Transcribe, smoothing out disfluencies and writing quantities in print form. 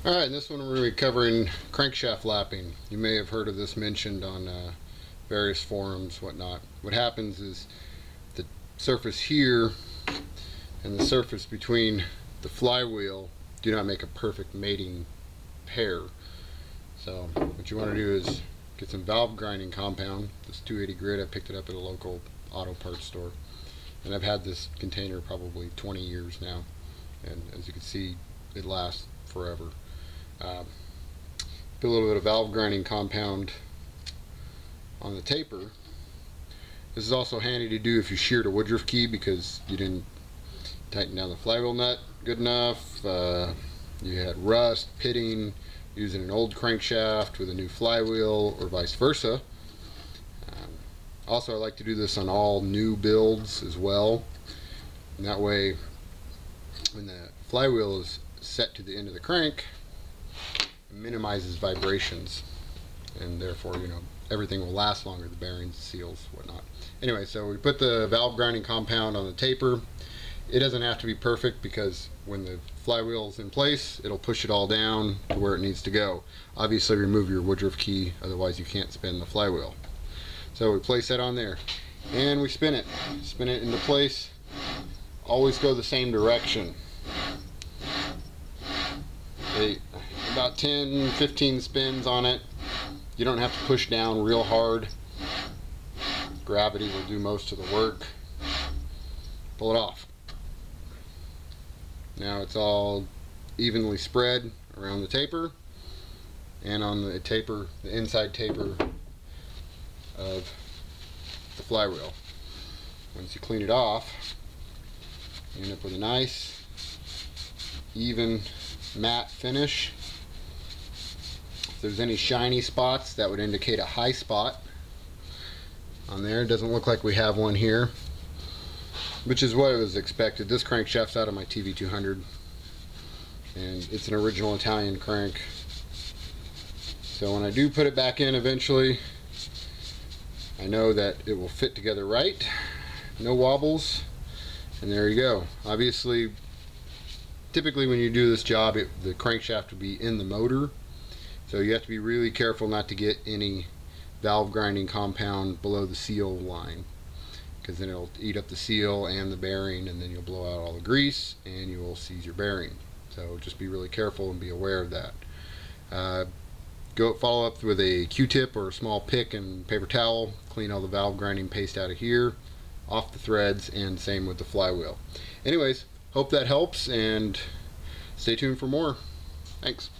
Alright, in this one we're going to be covering crankshaft lapping. You may have heard of this mentioned on various forums, whatnot. What happens is the surface here and the surface between the flywheel do not make a perfect mating pair. So what you want to do is get some valve grinding compound. This 280 grit, I picked it up at a local auto parts store. And I've had this container probably 20 years now. And as you can see, it lasts forever. Put a little bit of valve grinding compound on the taper. This is also handy to do if you sheared a woodruff key because you didn't tighten down the flywheel nut good enough. You had rust, pitting, using an old crankshaft with a new flywheel, or vice versa. Also, I like to do this on all new builds as well, and that way when the flywheel is set to the end of the crank, it minimizes vibrations, and therefore, everything will last longer, the bearings, seals, whatnot. Anyway, so we put the valve grinding compound on the taper. It doesn't have to be perfect because when the flywheel is in place, it'll push it all down to where it needs to go. Obviously remove your woodruff key, otherwise you can't spin the flywheel. So we place that on there and we spin it into place. Always go the same direction. About 10-15 spins on it. You don't have to push down real hard. Gravity will do most of the work. Pull it off. Now it's all evenly spread around the taper and on the taper, the inside taper of the flywheel. Once you clean it off, you end up with a nice, even, matte finish. If there's any shiny spots, that would indicate a high spot on there. It doesn't look like we have one here, which is what was expected. This crankshaft's out of my TV200 and it's an original Italian crank. So when I do put it back in eventually, I know that it will fit together right, no wobbles, and there you go. Obviously, typically when you do this job, the crankshaft will be in the motor, so you have to be really careful not to get any valve grinding compound below the seal line, because then it'll eat up the seal and the bearing, and then you'll blow out all the grease and you will seize your bearing. So just be really careful and be aware of that. Follow up with a Q-tip or a small pick and paper towel. Clean all the valve grinding paste out of here, off the threads, and same with the flywheel. Anyways, hope that helps, and stay tuned for more. Thanks.